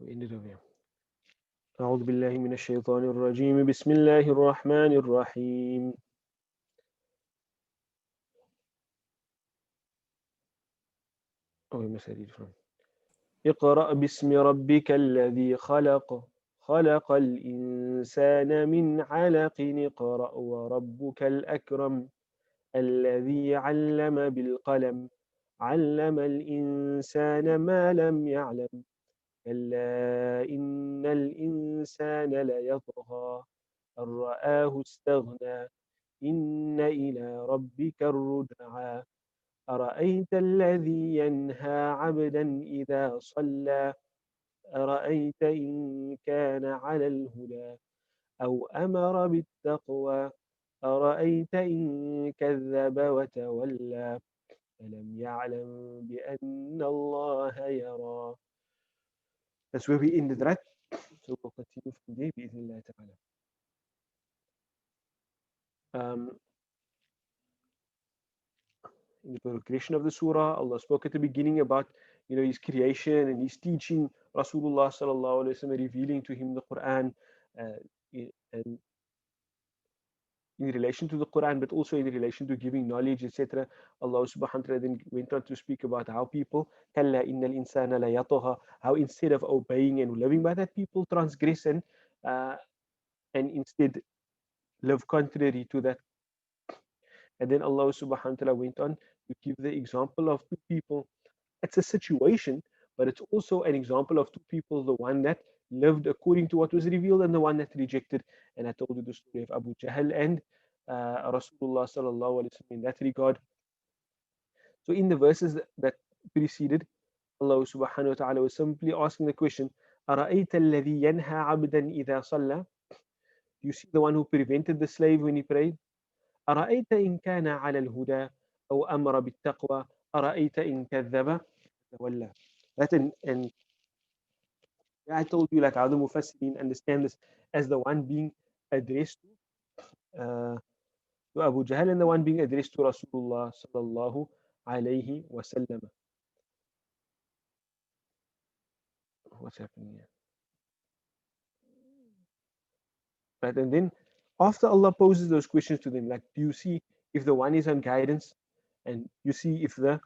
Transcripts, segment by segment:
We ended over here. أعوذ بالله من الشيطان الرجيم بسم الله الرحمن الرحيم. Oh, we must read from. اقرأ باسم ربك الذي خلق خلق الإنسان من علق اقرأ وربك الأكرم الذي علم بالقلم علم الإنسان ما لم يعلم كلا إن الإنسان ليطغى أن رآه استغنى إن إلى ربك الرجعى أرأيت الذي ينهى عبدا إذا صلى أرأيت إن كان على الهدى أو أمر بالتقوى أرأيت إن كذب وتولى ألم يعلم بأن الله يرى. That's where we ended, right? So we'll continue from there بإذن الله تعالى. In the progression of the surah, Allah spoke at the beginning about His creation and His teaching Rasulullah sallallahu alaihi wasallam, revealing to him the Quran, and in relation to the Quran, but also in relation to giving knowledge, etc. Allah subhanahu wa ta'ala then went on to speak about how people, كَلَّا إِنَّ الْإِنسَانَ لَيَطْغَى, how instead of obeying and living by that, people transgress and instead live contrary to that. And then Allah subhanahu wa ta'ala went on to give the example of two people. It's a situation, but it's also an example of two people, the one that lived according to what was revealed and the one that rejected. And I told you the story of Abu Jahl and Rasulullah sallallahu alaihi wasallam in that regard. So in the verses that preceded, Allah subhanahu wa ta'ala was simply asking the question, أَرَأَيْتَ الَّذِي يَنْهَى عَبْدًا إِذَا صَلَّى? Do you see the one who prevented the slave when he prayed? أرأيت إن كان على الهدى أو أمر بالتقوى أرأيت إن كذب وتولى. That and I told you like how the Mufassirin understand this as the one being addressed to Abu Jahl and the one being addressed to Rasulullah sallallahu alayhi wasallam. What's happening here? Right, and then after Allah poses those questions to them, like, do you see if the one is on guidance, and you see if the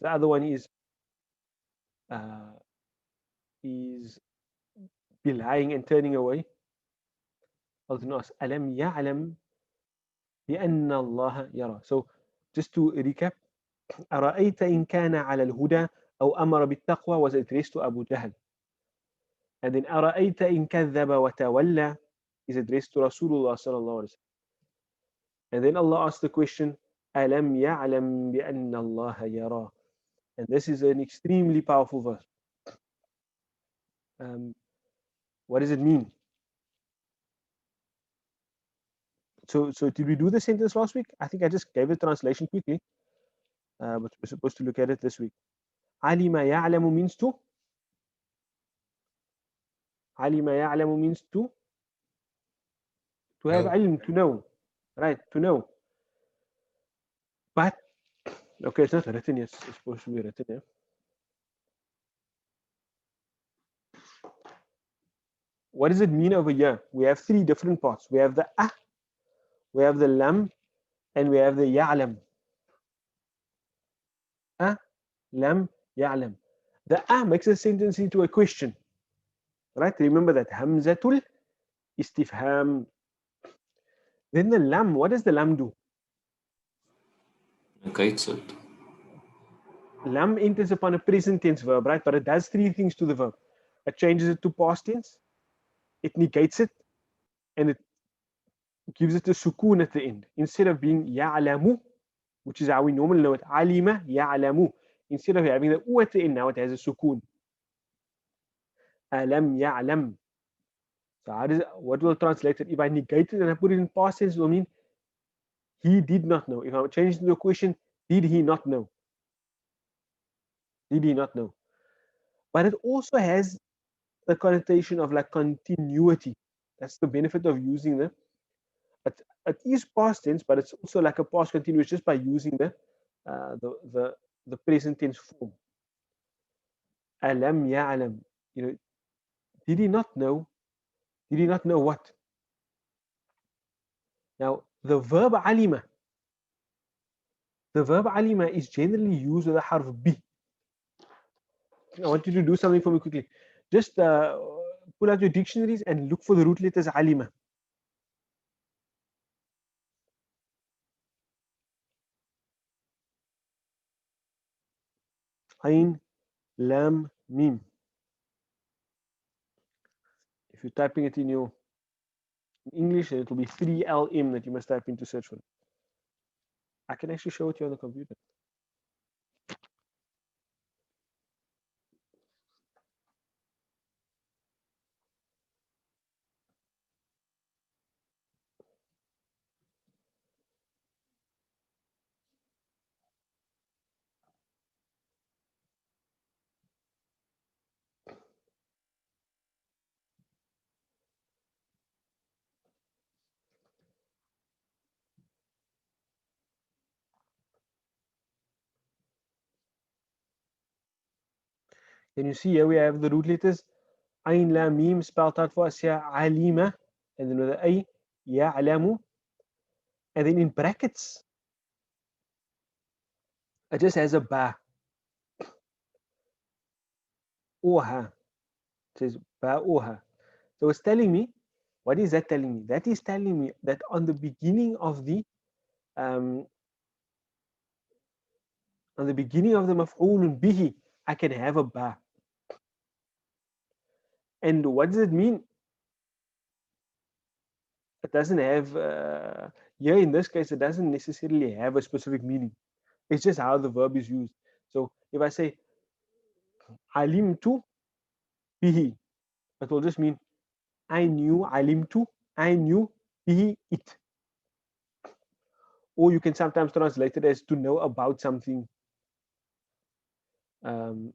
other one is belying and turning away? Allah asks, Alam ya'lam بأن الله يرى. So just to recap, أرأيت إن كان على الهدى أو أمر بالتقوى was addressed to Abu Jahl. And then أرأيت إن كذب وتولى is addressed to Rasulullah sallallahu alaihi wasallam. And then Allah asks the question, ألم يعلم بأن الله يرى. And this is an extremely powerful verse. What does it mean? So did we do the sentence last week? I think I just gave the translation quickly, but we're supposed to look at it this week. علم يعلم means to. علم يعلم means to have ilm, to know, right? To know. But okay, it's not written yet. It's supposed to be written here. What does it mean over here? We have three different parts. We have the we have the lam, and we have the ya'lam. Lam, ya'lam. The makes a sentence into a question. Right? Remember that. Hamzatul istifham. Then the lam, what does the lam do? Negates it. Lam enters upon a present tense verb, right? But it does three things to the verb. It changes it to past tense, it negates it, and it gives it a sukoon at the end. Instead of being ya'lamu, which is how we normally know it, alima ya'lamu. Instead of having the u at the end, now it has a sukoon. Alam ya'lam. So what will translate it? If I negate it and I put it in past tense, it will mean he did not know. If I change it into a question, did he not know? Did he not know? But it also has the connotation of like continuity. That's the benefit of using the. It is past tense, but it's also like a past continuous just by using the present tense form. Alam ya'lam. Did he not know? Did he not know what? Now, the verb alima is generally used with a harf bi. I want you to do something for me quickly. Just pull out your dictionaries and look for the root letters alima. Ain, lam, mim. If you're typing it in your English, it will be 3LM that you must type in to search for it. I can actually show it to you on the computer. Can you see here we have the root letters Ain, lam, mim spelled out for us here alima, and then with the A, ya'lamu, and then in brackets it just has a ba, oha. It says ba oha. So it's telling me, what is that telling me? That is telling me that on the beginning of the um, maf'ulun bihi, I can have a ba. And what does it mean? It doesn't have here in this case. It doesn't necessarily have a specific meaning. It's just how the verb is used. So if I say alimtu bihi, it will just mean I knew alimtu, I knew bihi it. Or you can sometimes translate it as to know about something. Um,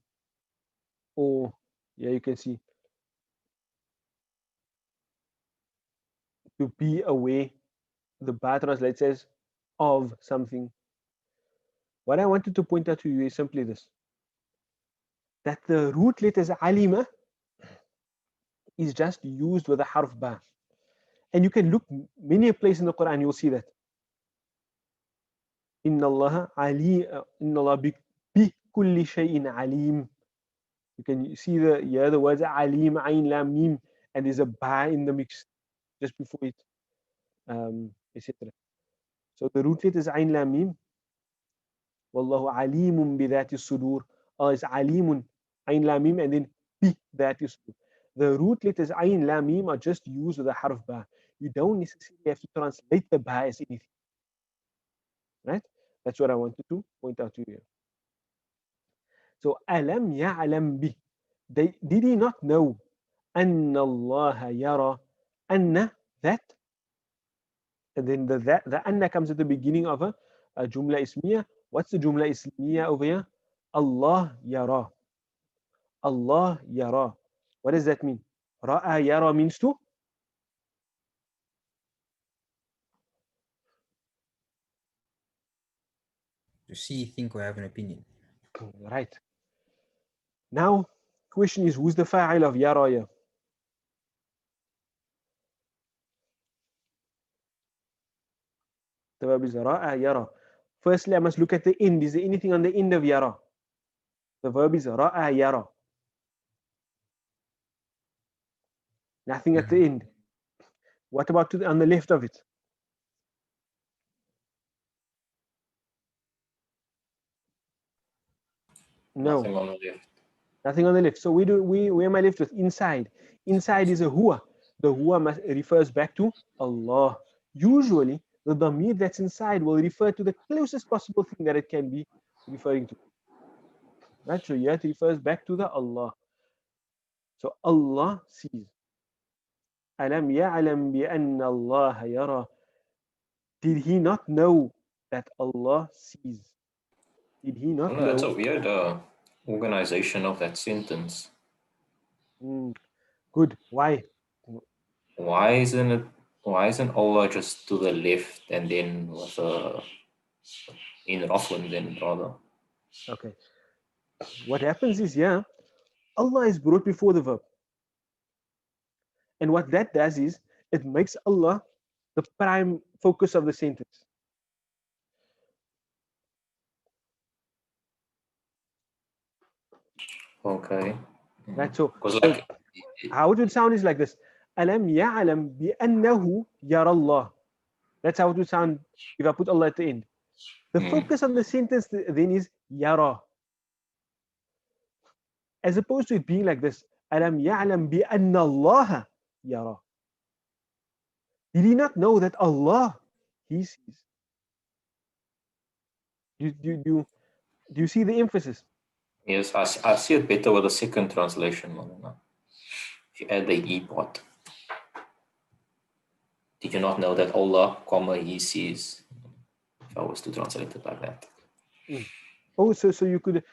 or yeah, you can see to be aware. The ba translates as of something. What I wanted to point out to you is simply this: that the root letters alima is just used with a harf ba. And you can look many a place in the Quran, you'll see that. Inna Allah ali inna Allah bi kulli shay'in alim. You can see the words alim, ain, lam, mim, and there's a ba in the mix just before it, etc. So the root letter is ain, lam, mim. Wallahu alimun bi dhati sudur. Allah is alimun, ain, lam, mim, and then bi dhati sudur. The root letters ain, lam, mim are just used with a harf ba. You don't necessarily have to translate the ba as anything. Right? That's what I wanted to point out to you. So alam ya'lam bi. Did he not know? Anna Allah yara. Anna, that. And then the anna comes at the beginning of a jumla ismiya. What's the jumla ismiya over here? Allah yara. Allah yara. What does that mean? Ra'a yara means to? To see, think, or have an opinion. Right. Now, question is, who's the fa'il of yara here? The verb is ra'a yara. Firstly, I must look at the end. Is there anything on the end of yara? The verb is ra'a yara. Nothing at the end. What about on the left of it? No, Nothing on the left. nothing on the left. So where am I left with? Inside. Inside is a huwa. The huwa refers back to Allah. Usually, the dhamir that's inside will refer to the closest possible thing that it can be referring to. Right? So yet refers back to the Allah. So Allah sees. Alam ya'lam bi anna Allah yara. Did he not know that Allah sees? Did he Oh not no, that's know? a weird organization of that sentence. Good. Why? Why isn't it? Why isn't Allah just to the left and then with a in Rafun then rather? Okay. What happens is, yeah, Allah is brought before the verb. And what that does is it makes Allah the prime focus of the sentence. Okay. Right? So, Because so like, how it would sound is like this. Alam ya'lam bi annahu yarallah. That's how it would sound if I put Allah at the end. The mm, focus of the sentence then is yara, as opposed to it being like this. Alam ya'lam bi anna Allah yara. Did he not know that Allah, he sees? Do you see the emphasis? yes, I see it better with the second translation. Maulana. If you add the E part, did you not know that Allah, comma, He sees? If I was to translate it like that. Mm. Oh, so you could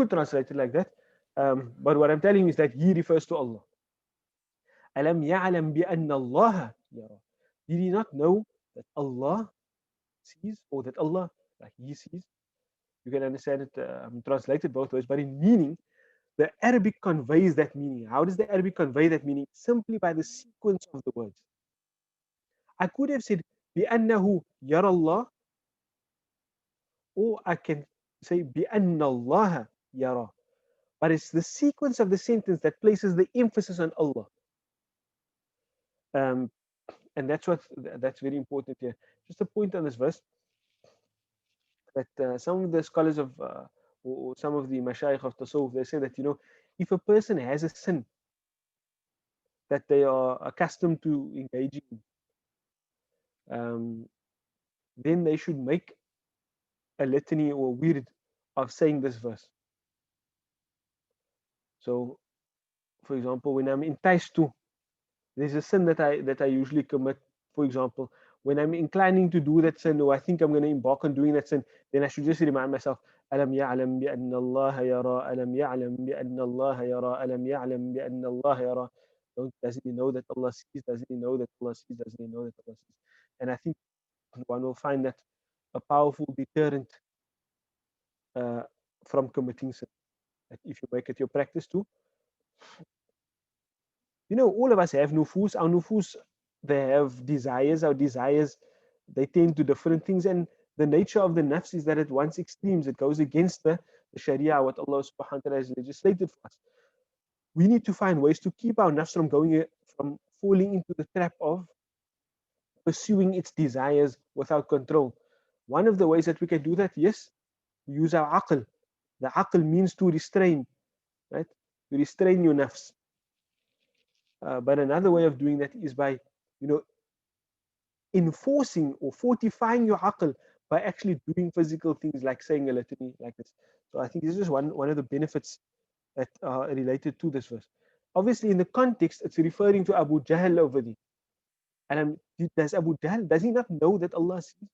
translate it like that. But what I'm telling you is that he refers to Allah. Alam ya'lam bi anna Allah yara. Did he not know that Allah sees, or that Allah, like he sees? You can understand it translated both ways, but in meaning, the Arabic conveys that meaning. How does the Arabic convey that meaning? Simply by the sequence of the words. I could have said بأنه يرى الله, or I can say بأن الله يرى. But it's the sequence of the sentence that places the emphasis on Allah. Um, and that's very important here. Just a point on this verse that some of the scholars of or some of the mashayikh of tasawwuf, they say that if a person has a sin that they are accustomed to engaging in, then they should make a litany or a wird of saying this verse. So, for example, when I'm enticed to, there's a sin that I usually commit. For example, when I'm inclining to do that sin, or I think I'm going to embark on doing that sin, then I should just remind myself, "Alam ya'lam bi anna Allah yara, alam ya'lam bi anna Allah yara, alam ya'lam bi anna Allah yara." Doesn't he know that Allah sees? Doesn't he know that Allah sees? Doesn't he know that Allah sees? And I think one will find that a powerful deterrent uh, from committing sin. That if you make it your practice to, all of us have nufus. Our nufus, they have desires. Our desires, they tend to different things. And the nature of the nafs is that it wants extremes. It goes against the sharia, what Allah subhanahu wa ta'ala has legislated for us. We need to find ways to keep our nafs from falling into the trap of pursuing its desires without control. One of the ways that we can do that, yes, we use our aql. The aql means to restrain, right? To restrain your nafs. But another way of doing that is by, enforcing or fortifying your aql by actually doing physical things like saying a litany like this. So I think this is one of the benefits that are related to this verse. Obviously, in the context, it's referring to Abu Jahl over there. And does Abu Jahl, does he not know that Allah sees?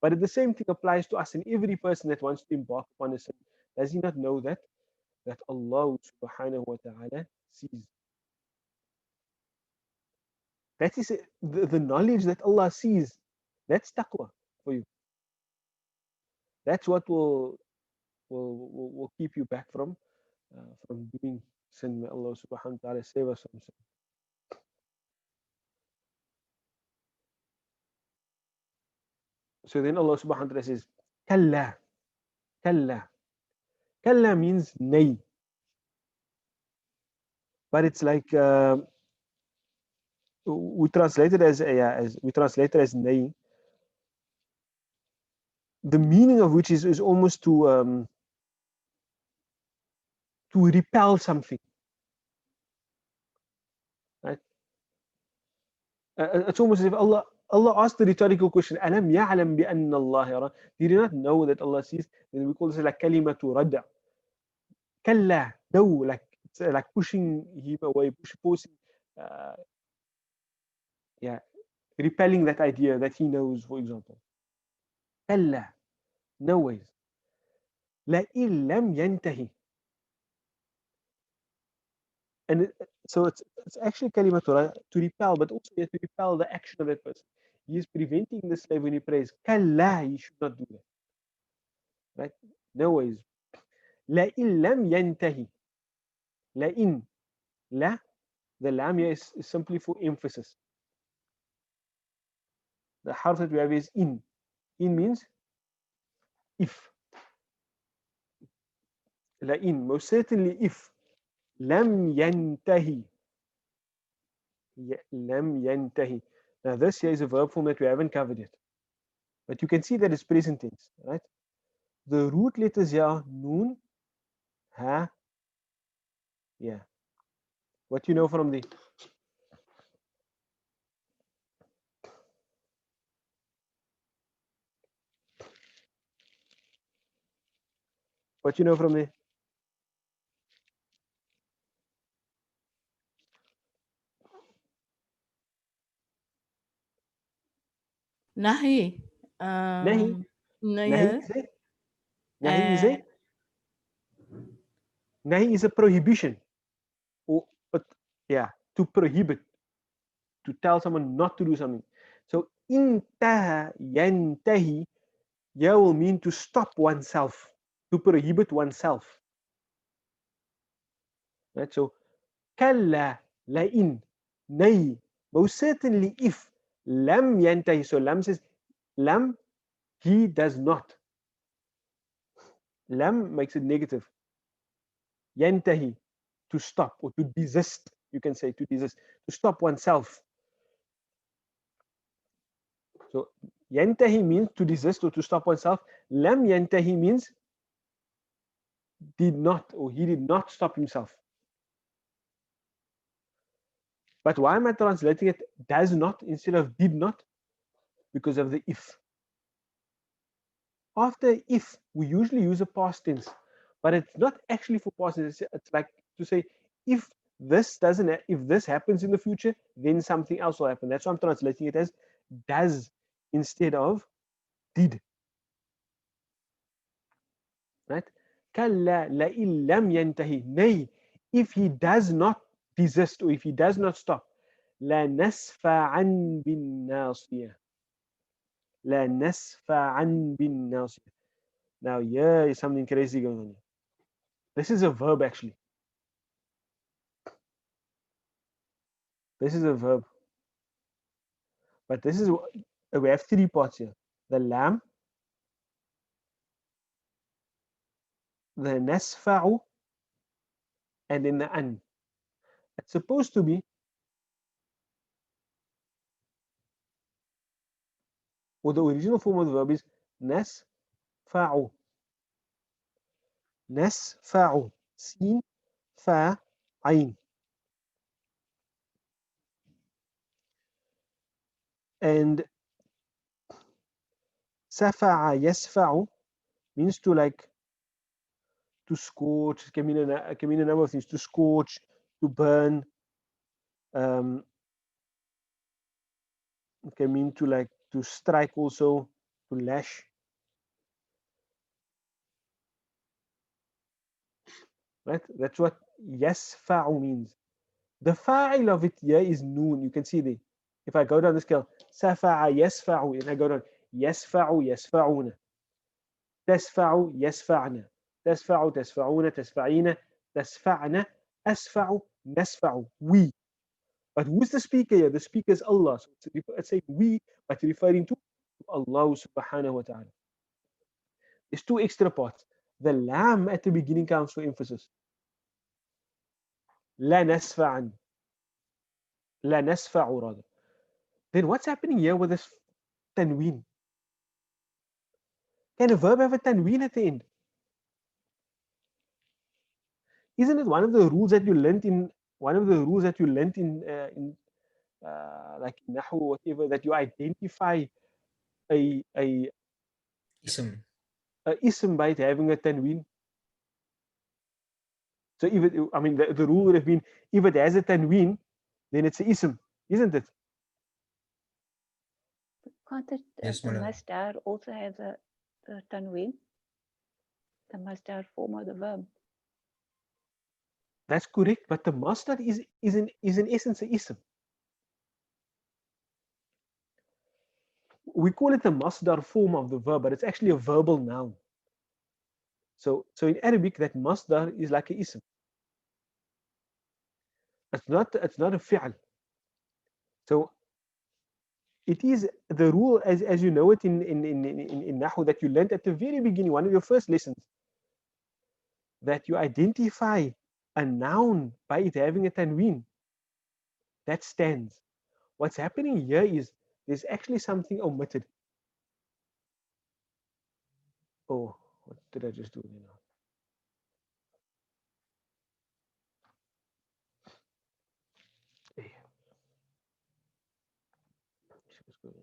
But the same thing applies to us and every person that wants to embark upon a sin. Does he not know that Allah subhanahu wa ta'ala sees? That is the knowledge that Allah sees. That's taqwa for you. That's what will keep you back from doing sin. May Allah subhanahu wa ta'ala save us from sin. So then Allah subhanahu wa ta'ala says, Kalla, Kalla. Kalla means nay. But it's like we translate it as we translate it as nay. The meaning of which is almost to repel something. Right? It's almost as if Allah asked the rhetorical question, Alam ya'lam bi anna Allah yara. Did you not know that Allah sees? Then we call this like kalimatu radda. Kalla, no, like it's like pushing him away, forcing, uh, yeah, repelling that idea that he knows, for example. Kalla, no ways. La illam yantahi. And so it's actually kalimatu to repel, but also you have to repel the action of that person. He is preventing the slave when he prays. Kalla, he should not do that. Right? No ways. La illam yantahi. La in. La The lam here is simply for emphasis. The harf that we have is in. In means if. La in, most certainly if. Lam yantahi. Lam yantahi. Now this here is a verb form that we haven't covered yet. But you can see that it's present tense, right? The root letters here, noon, ha, yeah. What you know from the what you know from the Nahi. nahi. No, Nahi yeah. is a nahi is Uh, a nahi is a prohibition. Or yeah, to prohibit, to tell someone not to do something. So intaha yantahi here will mean to stop oneself, to prohibit oneself. Right? So kalla la'in, nay, most certainly if lam yantahi. So lam says lam, he does not. Lam makes it negative. Yantahi, to stop or to desist. You can say to desist, to stop oneself. So yantahi means to desist or to stop oneself. Lam yantahi means did not, or he did not stop himself. But why am I translating it does not instead of did not? Because of the if. After if, we usually use a past tense, but it's not actually for past tense. It's like to say if this doesn't, if this happens in the future, then something else will happen. That's why I'm translating it as does instead of did. Right? Kalla la illam yantahi. Nay, if he does not desist or if he does not stop, la nasfa'an bin nasiyah. La nasfa'an bin nasiyah. Now here is something crazy going on here. This is a verb actually. This is a verb. But this is we have three parts here. The lam, the nasfa'u, and then the an. It's supposed to be, or the original form of the verb is nasfa'u. Nasfa'u. Sin, fa, ain. And safa'a yasfa'u means to like to scorch. It can mean a number of things. To scorch, to burn. It can mean to like to strike also, to lash. Right? That's what yasfa'u means. The fa'il of it here is noon. You can see there. If I go down the scale, safa'a yasfa'u, and I go down, yasfa'u yasfa'una, tasfa'u yasfa'na, tasfa'u tasfa'una, tasfa'ina, tasfa'na, asfa'u nasfa'u. We. But who's the speaker here? The speaker is Allah. So it's saying we, but referring to Allah subhanahu wa ta'ala. There's two extra parts. The lam at the beginning comes for emphasis. La nasfa'an. La nasfa'u rather. Then what's happening here with this tanween? Can a verb have a tanween at the end? Isn't it one of the rules that you learnt in like nahu or whatever, that you identify a Ism. ism by it having a tanween? So if it, I mean the rule would have been if it has a tanween, then it's a ism, isn't it? Can't Yes, the madam. masdar also have the tanween? The masdar form of the verb. That's correct, but the masdar is in essence a ism. We call it the masdar form of the verb, but it's actually a verbal noun. So in Arabic, that masdar is like a ism. It's not a fi'l. So it is the rule as you know it in Nahu that you learned at the very beginning, one of your first lessons, that you identify a noun by it having a tanween. That stands. What's happening here is there's actually something omitted. Oh, what did I just do now? Hey. What's going on?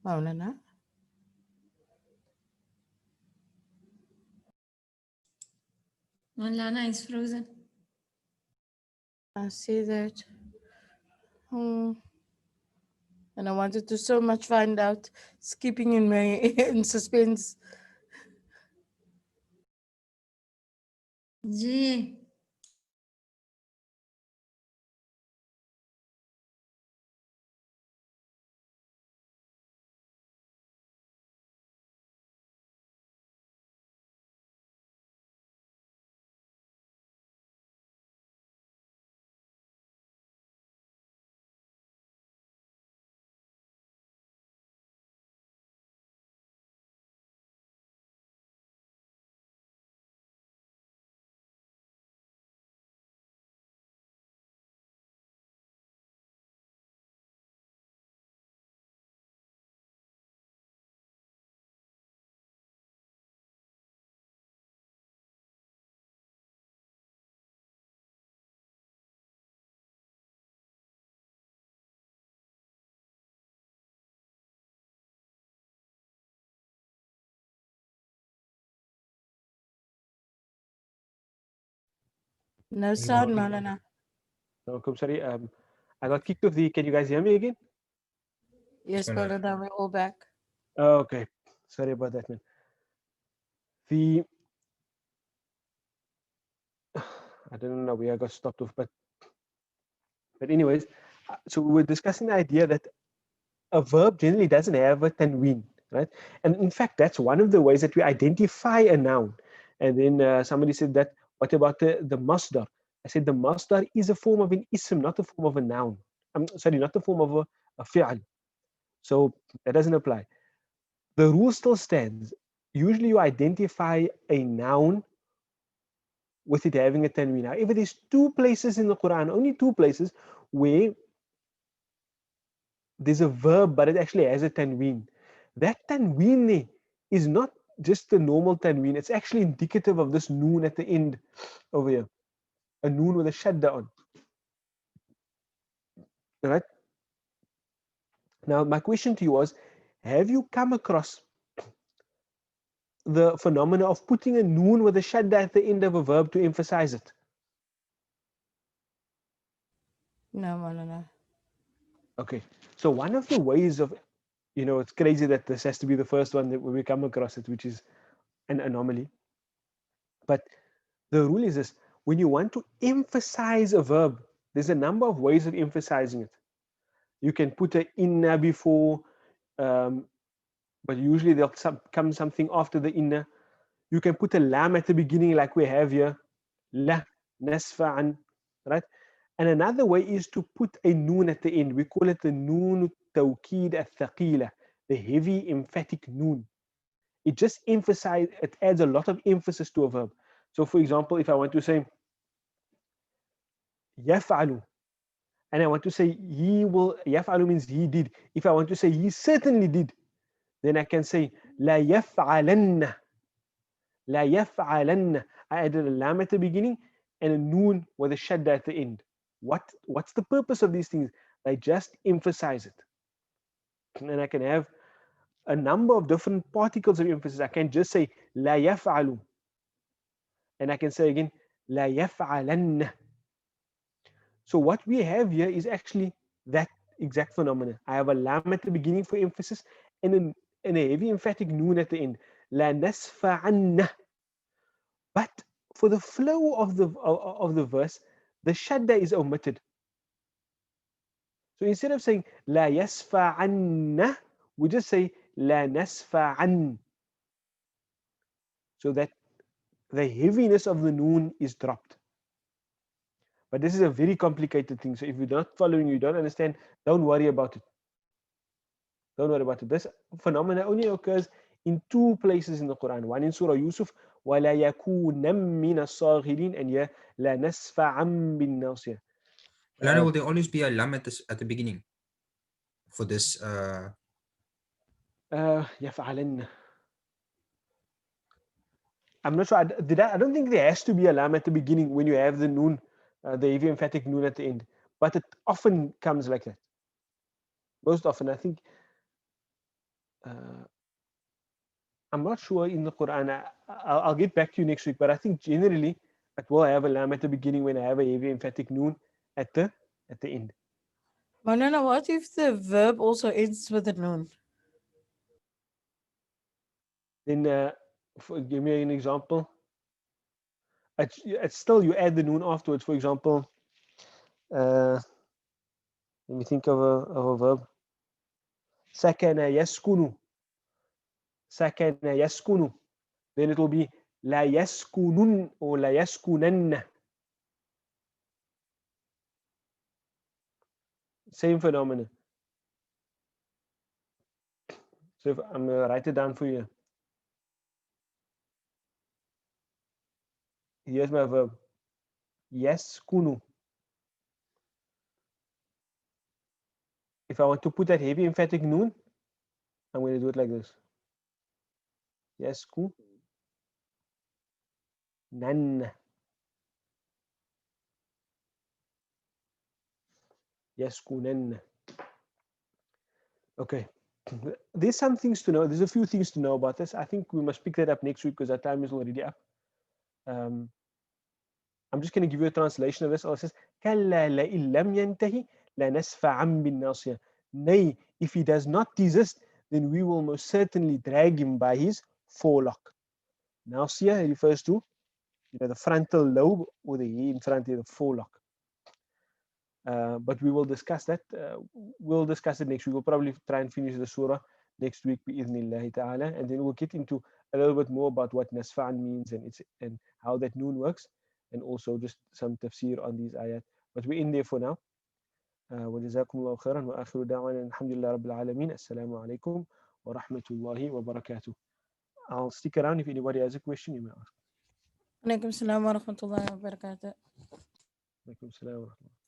Maulana. Lana is frozen. I see that. And I wanted to so much find out. It's keeping in my in suspense. Gee. No sound, Maulana. No, I'm sorry. I got kicked off the. Can you guys hear me again? Yes, No, no. Maulana, we're all back. Oh, okay. Sorry about that, man. The I don't know where I got stopped off, but anyways, so we were discussing the idea that a verb generally doesn't have a tanween, right? And in fact, that's one of the ways that we identify a noun. And then somebody said that, what about the masdar? I said the masdar is a form of an ism, not a form of a noun. I'm sorry, not the form of a fi'al. So that doesn't apply. The rule still stands. Usually you identify a noun with it having a tanween. However, there's two places in the Quran, only two places, where there's a verb, but it actually has a tanween. That tanween is not just the normal tanween. It's actually indicative of this noon at the end over here. A noon with a shadda on. All right? Now, my question to you was, have you come across the phenomena of putting a noon with a shadda at the end of a verb to emphasize it? No, Maulana. Okay. So one of the ways of, it's crazy that this has to be the first one that we come across it, which is an anomaly. But the rule is this: when you want to emphasize a verb, there's a number of ways of emphasizing it. You can put a inna before, but usually there'll come something after the inna. You can put a lam at the beginning, like we have here, la nasfa'an, right? And another way is to put a noon at the end. We call it the noon tawkid al-thaqila, the heavy emphatic noon. It just emphasizes, it adds a lot of emphasis to a verb. So for example, if I want to say yaf'alu, and I want to say he will, yaf'alu means he did. If I want to say he certainly did, then I can say la yaf'alanna, la yaf'alanna. I added a lam at the beginning and a noon with a shadda at the end. What's the purpose of these things? I just emphasize it. And I can have a number of different particles of emphasis. I can just say la yaf'alu, and I can say again la yaf'alanna. So what we have here is actually that exact phenomenon. I have a lam at the beginning for emphasis and a heavy emphatic noon at the end. La nasfa'anna. But for the flow of the verse, the shadda is omitted. So instead of saying la yasfa'anna, we just say la nasfa'an, so that the heaviness of the noon is dropped. But this is a very complicated thing. So if you're not following, you don't understand, don't worry about it. Don't worry about it. This phenomena only occurs in two places in the Quran. One in Surah Yusuf, وَلَا يَكُونَ مِنَ الصَّاغِرِينَ, and here, لَا نَسْفَعًا بِالنَّاصِيَةِ. Will there always be a lam at the beginning for this? يَفْعَلَنَّ. I'm not sure. I don't think there has to be a lam at the beginning when you have the noon, the heavy emphatic noon at the end. But it often comes like that. Most often, I think. I'm not sure in the Quran. I'll get back to you next week. But I think generally it will have a lam at the beginning when I have a heavy emphatic noon at the end. Manana, what if the verb also ends with a noon? Then give me an example. It's still, you add the noon afterwards. For example, let me think of a verb. Sakana yaskunu. Sakana yaskunu. Then it will be la yaskunun or la yaskunanna. Same phenomenon. So if I'm going to write it down for you. Here's my verb. Yaskunu. If I want to put that heavy emphatic noon, I'm going to do it like this. Yasku nan. Yaskunan. Okay. There's some things to know. There's a few things to know about this. I think we must pick that up next week because our time is already up. I'm just going to give you a translation of this. It says, كَلَّا لَئِن لَمْ يَنْتَهِ لَنَسْفَعًا بِالنَّاصِيَةِ. Nay, if he does not desist, then we will most certainly drag him by his forelock. Nasiyah refers to, the frontal lobe or the hair in front of the forelock. But we will discuss that. We'll discuss it next week. We'll probably try and finish the surah next week, bi'idhnillahi ta'ala, and then we'll get into a little bit more about what nasfa'an means and how that noon works, and also just some tafsir on these ayat. But we're in there for now. وجزاكم الله خيرا وآخر دعوانا الحمد لله رب العالمين. السلام عليكم ورحمة الله وبركاته. I'll stick around if anybody has a question you may ask. Alaikum salam wa rahmatullahi wa barakatuh. Alaikum salam wa rahmatullah.